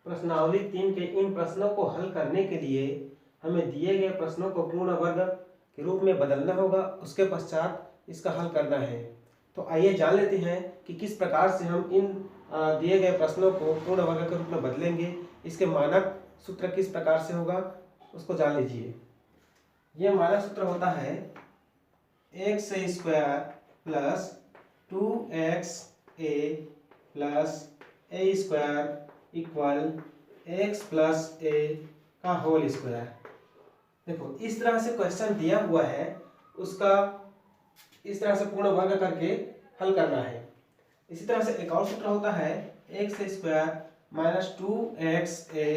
प्रश्नावली 3 के इन प्रश्नों को हल करने के लिए हमें दिए गए प्रश्नों को पूर्ण वर्ग के रूप में बदलना होगा, उसके पश्चात इसका हल करना है। तो आइए जान लेते हैं कि किस प्रकार से हम इन दिए गए प्रश्नों को पूर्ण वर्ग के रूप में बदलेंगे। इसके मानक सूत्र किस प्रकार से होगा उसको जान लीजिए। ये मानक सूत्र होता है x square plus 2x a plus a square equal x plus a का होल स्क्वायर। देखो इस तरह से क्वेश्चन दिया हुआ है, उसका इस तरह से पूर्ण वर्ग करके हल करना है। इसी तरह से एक और सूत्र होता है x square minus 2x a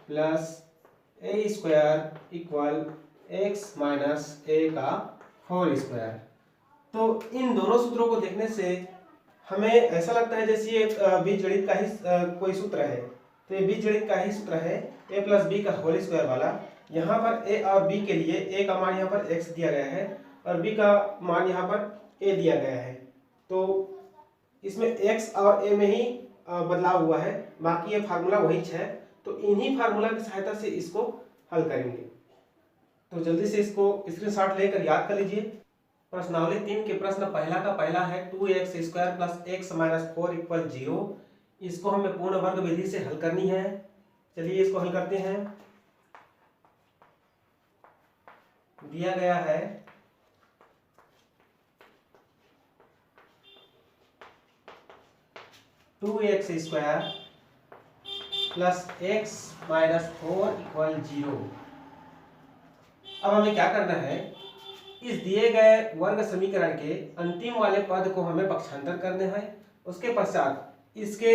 plus a square equal x minus a का होल स्क्वायर। तो इन दोनों सूत्रों को देखने से हमें ऐसा लगता है जैसे ये बीजगणित का ही कोई सूत्र है। तो ये बीजगणित का ही सूत्र है a प्लस बी का होल स्क्वायर वाला। यहाँ पर a और b के लिए a का मान यहाँ पर x दिया गया है और b का मान यहाँ पर a दिया गया है। तो इसमें x और a में ही बदलाव हुआ है, बाकी ये फार्मूला वही है। तो इन्हीं फार्मूला की सहायता से इसको हल करेंगे। तो जल्दी से इसको स्क्रीनशॉट लेकर याद कर लीजिए। प्रश्नावली 3 के प्रश्न पहला का पहला है 2x square plus x minus 4 equal 0। इसको हमें पूर्ण वर्ग विधि से हल करनी है। चलिए इसको हल करते हैं। दिया गया है 2x square plus x minus 4 equal 0। अब हमें क्या करना है, इस दिए गए वर्ग समीकरण के अंतिम वाले पद को हमें पक्षांतर करने हैं। उसके पश्चात इसके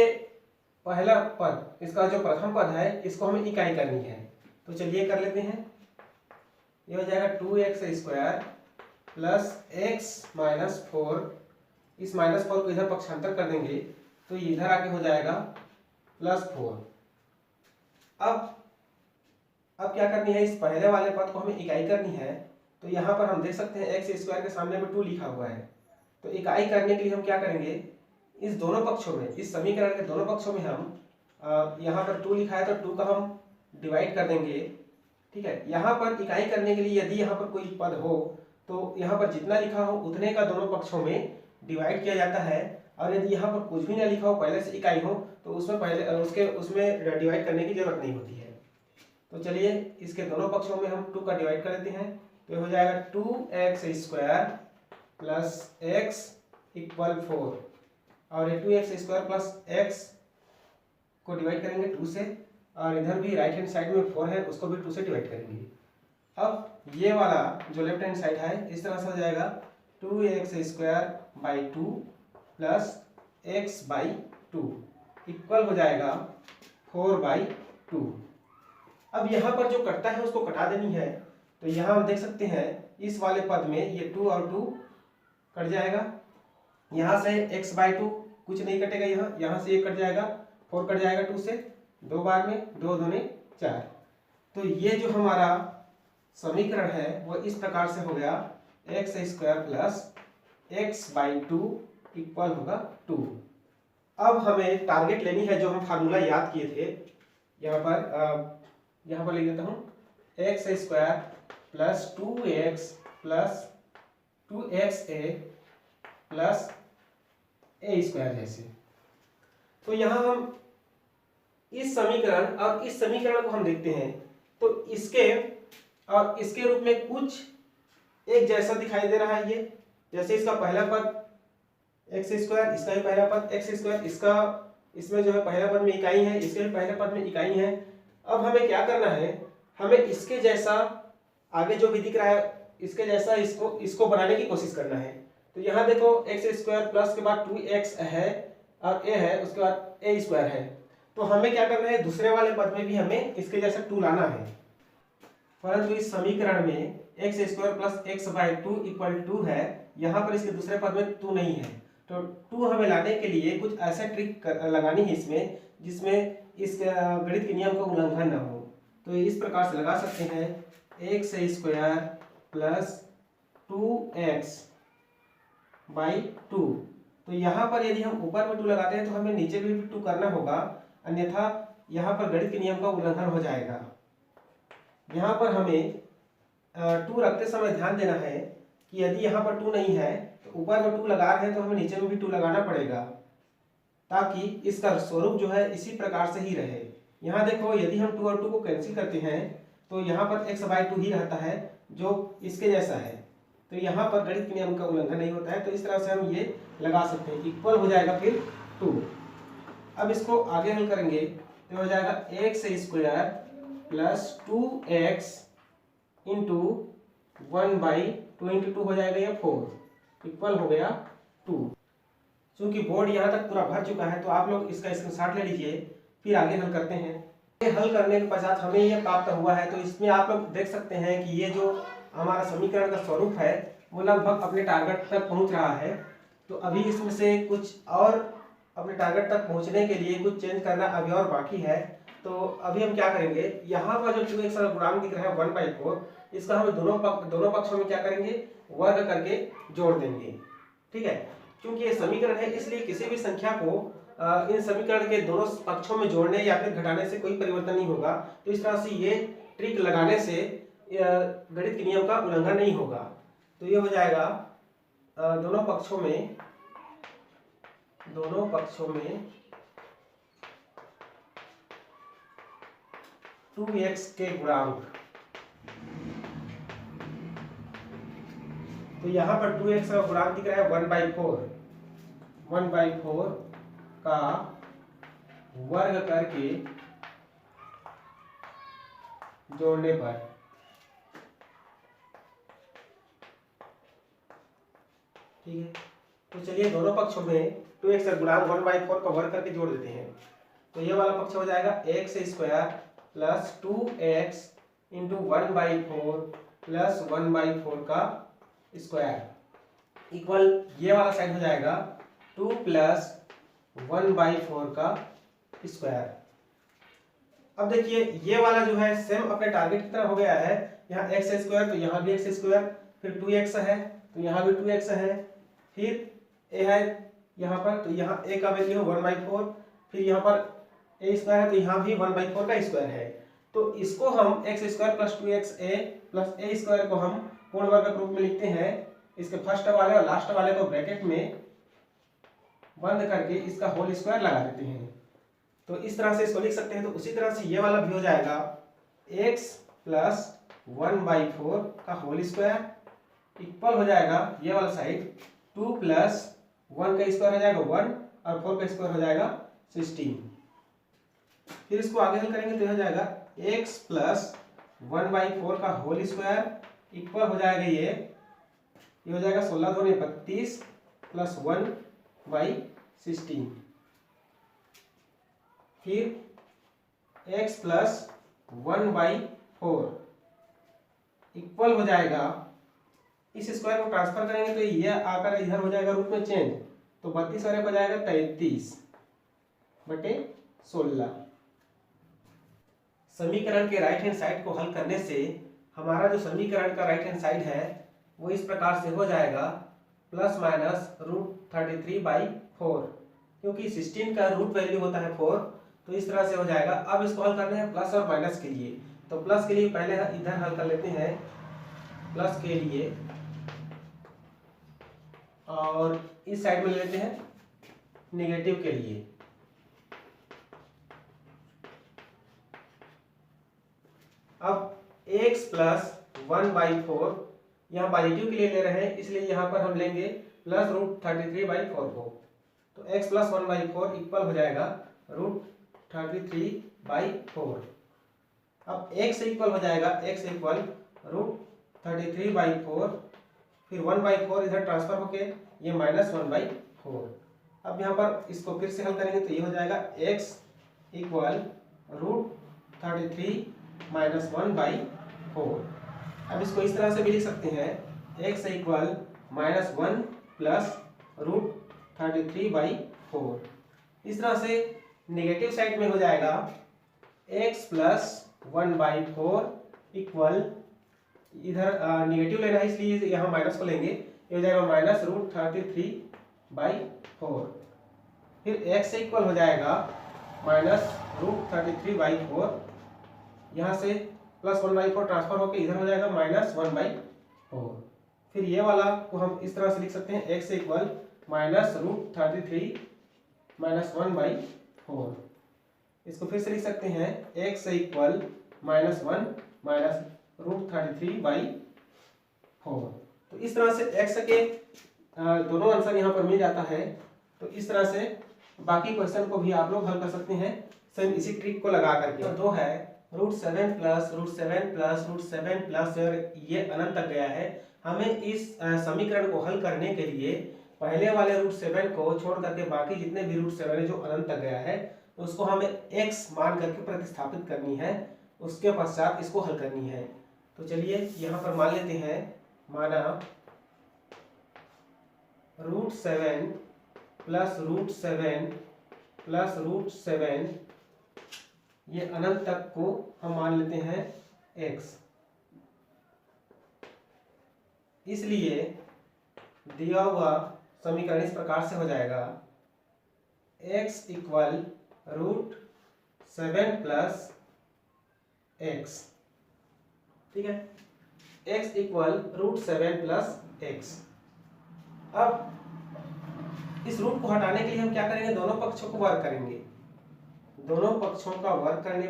पहला पद, इसका जो प्रथम पद है, इसको हमें इकाई करनी है। तो चलिए कर लेते हैं। यह हो जाएगा 2x square plus x minus 4। इस माइनस 4 को इधर पक्षांतर कर देंगे तो ये इधर आके हो जाएगा प्लस 4। अब क्या करनी है, इस पहले वाले पद को हमें इकाई करनी है। तो यहाँ पर हम देख सकते हैं एक्स स्क्वायर के सामने में 2 लिखा हुआ है। तो इकाई करने के लिए हम क्या करेंगे, इस दोनों पक्षों में, इस समीकरण के दोनों पक्षों में हम यहाँ पर 2 लिखा है तो 2 का हम डिवाइड कर देंगे। ठीक है, यहाँ पर इकाई करने के लिए यदि यहाँ पर कोई पद हो तो यहाँ पर जितना लिखा हो उतने का दोनों पक्षों में डिवाइड किया जाता है। और यदि यहाँ पर कुछ भी ना लिखा हो, पहले से इकाई हो, तो उसमें उसमें डिवाइड करने की जरूरत नहीं होती है। तो चलिए इसके दोनों पक्षों में हम 2 का डिवाइड कर देते हैं। तो हो जाएगा 2x square plus x equal 4। और ये 2x स्क्वायर प्लस एक्स को डिवाइड करेंगे 2 से, और इधर भी राइट हैंड साइड में 4 है, उसको भी 2 से डिवाइड करेंगे। अब ये वाला जो लेफ्ट हैंड साइड है इस तरह से हो जाएगा 2x square by 2 plus x by 2 equal हो जाएगा 4 बाई 2। अब यहाँ पर जो कटता है उसको कटा देनी है। तो यहाँ हम देख सकते हैं इस वाले पद में ये 2 और 2 कट जाएगा। यहाँ से x बाई 2 कुछ नहीं कटेगा, यहाँ से ये कट जाएगा, 4 कट जाएगा 2 से, 2 बार में 2 दूने 4। तो ये जो हमारा समीकरण है वो इस प्रकार से हो गया x square plus x by 2 equal होगा 2। अब हमें टारगेट लेनी है जो हम फार्मूला याद किए थे। यहाँ पर लिख देता हूँ x square plus 2x plus 2xa plus a square जैसे। तो यहाँ हम इस समीकरण और इस समीकरण को हम देखते हैं तो इसके और इसके रूप में कुछ एक जैसा दिखाई दे रहा है। ये जैसे इसका पहला पद एक्स स्क्वायर, इसका भी पहला पद एक्स स्क्वायर, इसका इसमें जो है पहला पद में इकाई है, इसके भी पहले पद में इकाई है। अब हमें क्या करना है, हमें इसके जैसा आगे जो भी दिख रहा है इसके जैसा इसको बनाने की कोशिश करना है। तो यहाँ देखो एक्स स्क्वायर प्लस के बाद 2x है और a है, उसके बाद a स्क्वायर है। तो हमें क्या करना है, दूसरे वाले पद में भी हमें इसके जैसा 2 लाना है। परंतु इस समीकरण में x square plus x by 2 equal 2 है, यहाँ पर इसके दूसरे पद में 2 नहीं है। तो 2 हमें लाने के लिए कुछ ऐसा ट्रिक लगानी है इसमें जिसमें इस गणित के नियम का उल्लंघन न हो। तो इस प्रकार से लगा सकते हैं x square plus 2x by 2। तो यहाँ पर यदि हम ऊपर में 2 लगाते हैं तो हमें नीचे भी 2 करना होगा, अन्यथा यहाँ पर गणित के नियम का उल्लंघन हो जाएगा। यहाँ पर हमें 2 रखते समय ध्यान देना है कि यदि यहाँ पर 2 नहीं है तो ऊपर में 2 लगा रहे हैं तो हमें नीचे में भी 2 लगाना पड़ेगा, ताकि इसका स्वरूप जो है इसी प्रकार से ही रहे। यहाँ देखो, यदि हम 2 और 2 को कैंसिल करते हैं तो यहाँ पर x/2 ही रहता है जो इसके जैसा है, तो यहाँ पर गणित के नियम का उल्लंघन नहीं होता है। तो इस तरह से हम ये लगा सकते हैं, इक्वल हो जाएगा फिर 2। अब इसको आगे हल करेंगे तो हो जाएगा x² plus 2x into 1/2 into 2 हो जाएगा ये 4, इक्वल हो गया 2। चूंकि बोर्ड यहाँ तक पूरा भर चुका है तो आप लोग इसका स्क्रीनशॉट ले लीजिए, फिर आगे हल करते हैं। ये हल करने के पश्चात हमें ये प्राप्त हुआ है। तो इसमें आप लोग देख सकते हैं कि ये जो हमारा समीकरण का स्वरूप है वो लगभग अपने टारगेट तक पहुंच रहा है। तो अभी इसमें से कुछ और अपने टारगेट तक पहुंचने के लिए कुछ चेंज करना अभी और बाकी है। तो अभी हम क्या करेंगे, यहाँ पर जो 2x गुणांक दिख रहा है 1/4, इसका हम दोनों पक्षों में क्या करेंगे, वर्ग करके जोड़ देंगे। ठीक है, क्योंकि ये समीकरण है इसलिए किसी भी संख्या को इन समीकरण के दोनों पक्षों में जोड़ने या फिर घटाने से कोई परिवर्तन नहीं होगा। तो इस तरह से ये ट्रिक लगाने से गणित के नियम का उल्लंघन नहीं होगा। तो ये हो जाएगा दोनों पक्षों में 2x के गुणांक। तो यहाँ पर 2x का गुणांक दिख रहा है 1/4 का वर्ग करके जोड़ने पर। ठीक है, तो चलिए दोनों पक्षों में 2x का गुणांक 1/4 का वर्ग करके जोड़ देते हैं। तो ये वाला पक्ष हो जाएगा x² plus 2x into 1/4 plus 1/4 का स्क्वायर इक्वल ये वाला साइड हो जाएगा 2 प्लस 1/4 का स्क्वायर। अब देखिए ये वाला जो है सेम अपने टारगेट की तरह हो गया है। यहाँ x² तो यहाँ भी x², फिर 2x है तो यहाँ भी 2x है, फिर a है यहाँ पर तो यहाँ a का वैल्यू है 1/4, फिर यहाँ पर a² है तो यहाँ भी 1/4 का स्क्वायर है। तो इसको हम x² plus 2xa plus a² को हम पूर्ण वर्ग के रूप में लिखते हैं। इसके फर्स्ट वाले और लास्ट वाले को ब्रैकेट में बंद करके इसका होल स्क्वायर लगा देते हैं। तो इस तरह से इसको लिख सकते हैं। तो उसी तरह से ये वाला भी हो जाएगा x प्लस 1/4 का होल स्क्वायर इक्वल हो जाएगा ये वाला साइड 2 प्लस 1 का स्क्वायर हो जाएगा 1 और 4 का स्क्वायर हो जाएगा 16। फिर इसको आगे हल करेंगे तो हो जाएगा x प्लस 1/4 का होल स्क्वायर इक्वल हो जाएगा ये हो जाएगा 16 दूनी 32 प्लस 1/16। फिर x प्लस 1/4 इक्वल हो जाएगा, इस स्क्वायर को ट्रांसफर करेंगे तो ये आकर इधर हो जाएगा रूट में चेंज, तो 32 वाले को जाएगा 33/16। समीकरण के राइट हैंड साइड को हल करने से हमारा जो समीकरण का राइट हैंड साइड है वो इस प्रकार से हो जाएगा प्लस माइनस √33/4, क्योंकि 16 का रूट वैल्यू होता है 4, तो इस तरह से हो जाएगा। अब इसको हल करना है प्लस और माइनस के लिए, तो प्लस के लिए पहले इधर हल कर लेते हैं प्लस के लिए, और इस साइड में ले लेते हैं नेगेटिव के लिए। अब x प्लस 1/4 यहाँ पॉजिटिव के लिए ले रहे हैं इसलिए यहाँ पर हम लेंगे प्लस √33/4 को। तो x प्लस 1/4 इक्वल हो जाएगा √33/4। अब x इक्वल हो जाएगा x इक्वल √33/4, फिर 1/4 इधर ट्रांसफर होके ये -1/4। अब यहाँ पर इसको फिर से हल करेंगे तो ये हो जाएगा x इक्वल √33 माइनस 1/4। अब इसको इस तरह से भी लिख सकते हैं x इक्वल -1 प्लस √33/4। इस तरह से नेगेटिव साइड में हो जाएगा x प्लस 1/4 इक्वल, इधर नेगेटिव लेना है इसलिए यहाँ माइनस को लेंगे, ये हो जाएगा -√33/4। फिर x इक्वल हो जाएगा माइनस √33/4, यहाँ से +1/4 ट्रांसफर होकर इधर हो जाएगा -1/4। फिर ये वाला को हम इस तरह से लिख सकते हैं, x इक्वल -√33 -1/4। इसको फिर से लिख सकते हैं, x इक्वल -1 -√33/4। तो इस तरह से x के दोनों आंसर यहाँ पर मिल जाता है। तो इस तरह से बाकी क्वेश्चन को भी आप लोग हल कर सकते हैं सेम इसी ट्रिक को लगा करके। तो दो है √7 प्लस √7 प्लस √7 प्लस, ये अनंत तक गया है। हमें इस समीकरण को हल करने के लिए पहले वाले √7 को छोड़ करके बाकी जितने भी √7 है जो अनंत तक गया है उसको हमें x मान करके प्रतिस्थापित करनी है, उसके पश्चात इसको हल करनी है। तो चलिए यहाँ पर मान लेते हैं, माना √7 प्लस √7 प्लस √7, ये अनंत तक को हम मान लेते हैं x। इसलिए दिया हुआ समीकरण इस प्रकार से हो जाएगा, x इक्वल √7 प्लस x, ठीक है, x इक्वल √7 प्लस x। अब इस रूट को हटाने के लिए हम क्या करेंगे, दोनों पक्षों को वर्ग करेंगे। दोनों पक्षों का वर्ग करने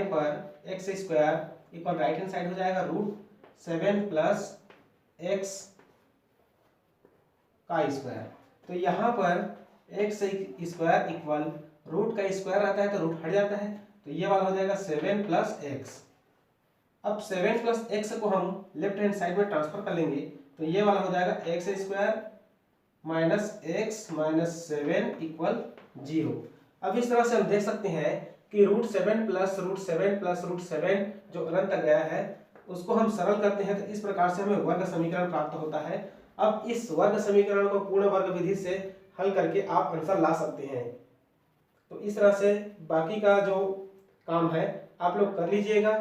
पर x square equal right hand side हो जाएगा √7 प्लस x का स्क्वायर। तो यहाँ पर x स्क्वायर इक्वल रूट का स्क्वायर रहता है तो रूट हट जाता है, तो ये वाला हो जाएगा 7 प्लस x। अब 7 प्लस x को हम लेफ्ट हैंड साइड में ट्रांसफर कर लेंगे, तो ये वाला हो जाएगा x square minus x minus 7 equal 0। अब इस तरह से हम देख सकते हैं कि √7 प्लस √7 प्लस √7 जो अनंत तक गया है उसको हम सरल करते हैं, तो इस प्रकार से हमें वर्ग समीकरण प्राप्त होता है। अब इस वर्ग समीकरण को पूर्ण वर्ग विधि से हल करके आप आंसर ला सकते हैं। तो इस तरह से बाकी का जो काम है आप लोग कर लीजिएगा।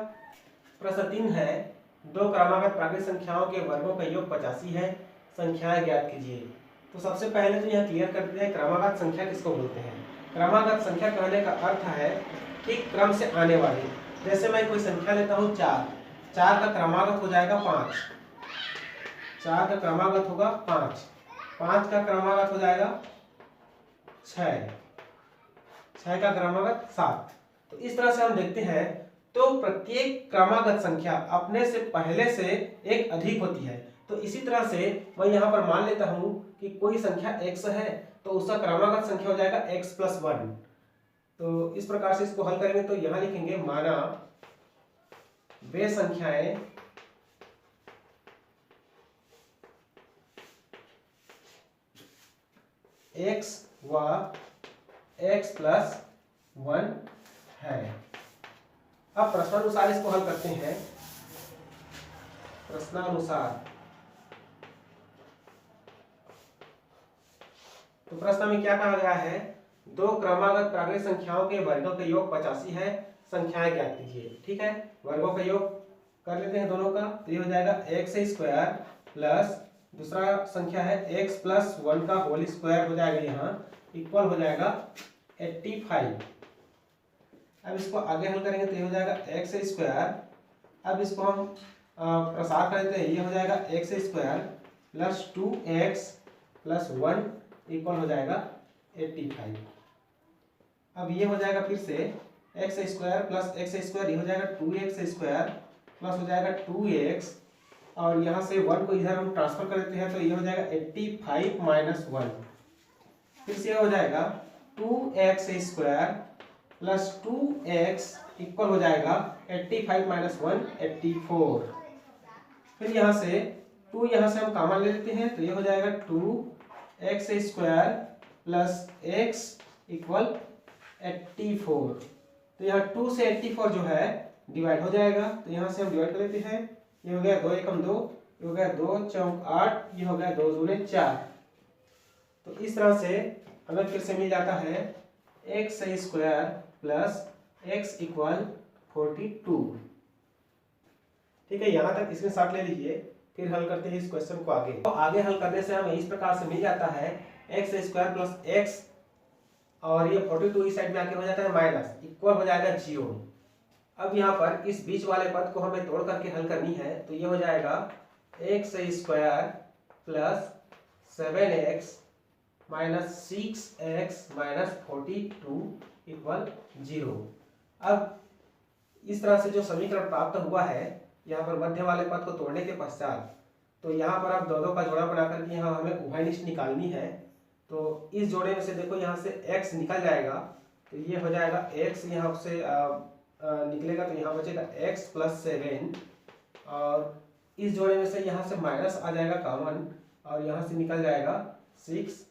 प्रश्न 3 है, दो क्रमागत प्राकृतिक संख्याओं के वर्गों का योग 85 है, संख्याएं ज्ञात कीजिए। तो सबसे पहले तो यह क्लियर करते हैं क्रमागत संख्या किसको बोलते हैं। क्रमागत संख्या कहने का अर्थ है कि क्रम से आने वाली। जैसे मैं कोई संख्या लेता हूँ 4 का क्रमागत हो जाएगा 5, 4 का क्रमागत होगा 5, 5 का क्रमागत हो जाएगा 6, 6 का क्रमागत 7। तो इस तरह से हम देखते हैं, तो प्रत्येक क्रमागत संख्या अपने से पहले से एक अधिक होती है। तो इसी तरह से मैं यहाँ पर मान लेता हूँ कि कोई संख्या x है तो उसका क्रमागत संख्या हो जाएगा x प्लस 1। तो इस प्रकार से इसको हल करेंगे तो यहाँ लिखेंगे, माना वे संख्याएं x व x प्लस 1 है। अब प्रश्नानुसार इसको हल करते हैं। प्रश्नानुसार, तो प्रश्न में क्या कहा गया है, दो क्रमागत प्राकृतिक संख्याओं के वर्गों का योग 85 है, संख्याएं ज्ञात कीजिए। ठीक है, वर्गों का योग कर लेते हैं दोनों का, तो ये हो जाएगा x स्क्वायर प्लस दूसरा संख्या है x प्लस 1 का होल स्क्वायर हो जाएगा, यहाँ इक्वल हो जाएगा 85। अब इसको आगे हल करेंगे तो ये हो जाएगा x स्क्वायर। अब इसको हम प्रसार कर देते हैं, ये हो जाएगा x square plus 2x plus 1 equal हो जाएगा 85। अब ये हो जाएगा फिर से x square plus x square, ये हो जाएगा 2x स्क्वायर प्लस हो जाएगा 2x, और यहाँ से 1 को इधर हम ट्रांसफर कर देते हैं तो ये हो जाएगा 85 माइनस 1। फिर से हो जाएगा 2x square plus 2x equal हो जाएगा 85 माइनस 1 84। फिर यहाँ से 2 यहाँ से हम कॉमन ले लेते हैं तो ये हो जाएगा 2x square plus x equal 84। तो यहाँ 2 से 84 जो है डिवाइड हो जाएगा, तो यहाँ से हम डिवाइड कर लेते हैं। ये हो गया 2 एकम 2, ये हो गया 2 चौक 8, ये हो गया 2 दूने 4। तो इस तरह से हमें फिर से मिल जाता है x square plus x equal 42। ठीक है, यहाँ तक इसमें शॉर्ट ले लीजिए। फिर हल करते हैं इस क्वेश्चन को आगे। तो आगे हल करने से हमें इस प्रकार से मिल जाता है एक्स स्क्वायर प्लस एक्स, और ये 42 इस साइड में आके हो जाता है माइनस, इक्वल हो जाएगा 0। अब यहाँ पर इस बीच वाले पद को हमें तोड़ करके हल करनी है, तो ये हो जाएगा x square plus 7x minus 6x minus 42 equal 0। अब इस तरह से जो समीकरण प्राप्त हुआ है, यहाँ पर मध्य वाले पद को तोड़ने के पश्चात, तो यहाँ पर आप दो का जोड़ा बना करके यहाँ हमें उभयनिष्ठ निकालनी है। तो इस जोड़े में से देखो यहाँ से x निकल जाएगा, तो ये हो जाएगा x यहाँ से निकलेगा, तो यहाँ बचेगा x प्लस 7, और इस जोड़े में से यहाँ से माइनस आ जाएगा कॉमन, और यहाँ से निकल जाएगा 6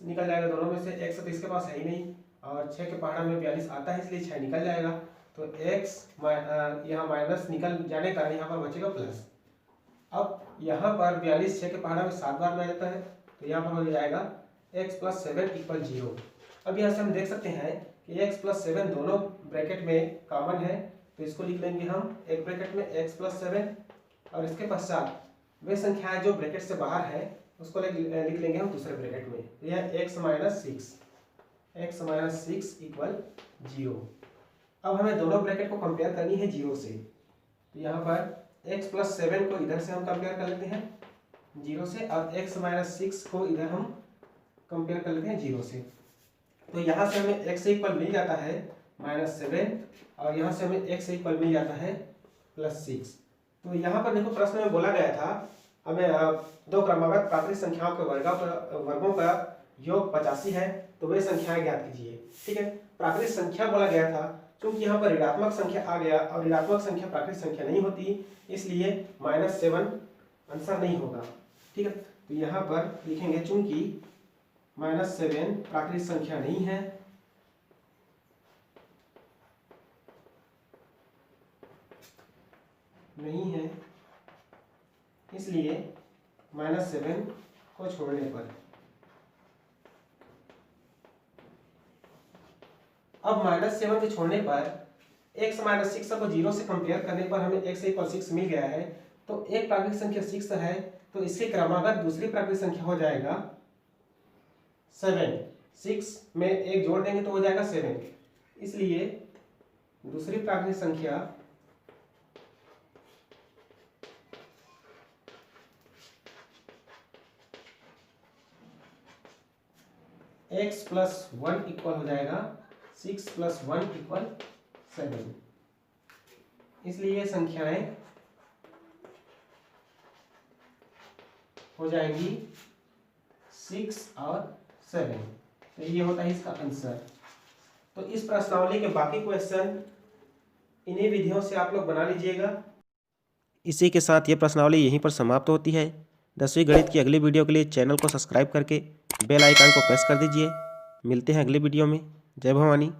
निकल जाएगा दोनों में से। x तो इसके पास है ही नहीं, और 6 के पहाड़ा में 42 आता है, इसलिए 6 निकल जाएगा। तो x यहाँ माइनस निकल जाने का यहाँ पर बचेगा प्लस। अब यहाँ पर 42 6 के पहाड़ा में 7 बार में आ जाता है, तो यहाँ पर हो जाएगा x प्लस 7 इक्वल 0। अब यहाँ से हम देख सकते हैं कि x प्लस 7 दोनों ब्रैकेट में कॉमन है, तो इसको लिख लेंगे हम एक ब्रैकेट में x प्लस 7, और इसके पश्चात वे संख्याएं जो ब्रैकेट से बाहर है उसको लिख लेंगे हम दूसरे ब्रैकेट में। तो यह x माइनस 6 इक्वल 0। अब हमें दोनों ब्रैकेट को कंपेयर करनी है 0 से, तो यहाँ पर x प्लस 7 को इधर से हम कंपेयर कर लेते हैं 0 से, और x माइनस 6 को इधर हम कंपेयर कर लेते हैं 0 से। तो यहाँ से हमें x इक्वल मिल जाता है -7, और यहाँ से हमें x इक्वल मिल जाता है +6। तो यहाँ पर देखो प्रश्न में बोला गया था हमें दो क्रमागत प्राकृतिक संख्याओं के वर्गों का योग 85 है, तो वे संख्याएं ज्ञात कीजिए। ठीक है, प्राकृतिक संख्या बोला गया था, क्योंकि यहाँ पर ऋणात्मक संख्या आ गया, और ऋणात्मक संख्या प्राकृतिक संख्या नहीं होती, इसलिए -7 आंसर नहीं होगा। ठीक है, तो यहाँ पर लिखेंगे चूंकि -7 प्राकृतिक संख्या नहीं है, इसलिए -7 को छोड़ने पर। अब -7 को छोड़ने पर x माइनस 6 को 0 से कंपेयर करने पर हमें x इक्वल 6 मिल गया है। तो एक प्राकृतिक संख्या 6 है, तो इसके क्रमागत दूसरी प्राकृतिक संख्या हो जाएगा 7। 6 में एक जोड़ देंगे तो हो जाएगा 7, इसलिए दूसरी प्राकृतिक संख्या x प्लस 1 इक्वल हो जाएगा 6 प्लस 1 इक्वल 7। इसलिए संख्याएं हो जाएंगी 6 और 7। तो ये होता है इसका आंसर। तो इस प्रश्नावली के बाकी क्वेश्चन इन्हीं विधियों से आप लोग बना लीजिएगा। इसी के साथ ये प्रश्नावली यहीं पर समाप्त होती है। 10वीं गणित की अगली वीडियो के लिए चैनल को सब्सक्राइब करके बेल आइकन को प्रेस कर दीजिए। मिलते हैं अगली वीडियो में। जय भवानी।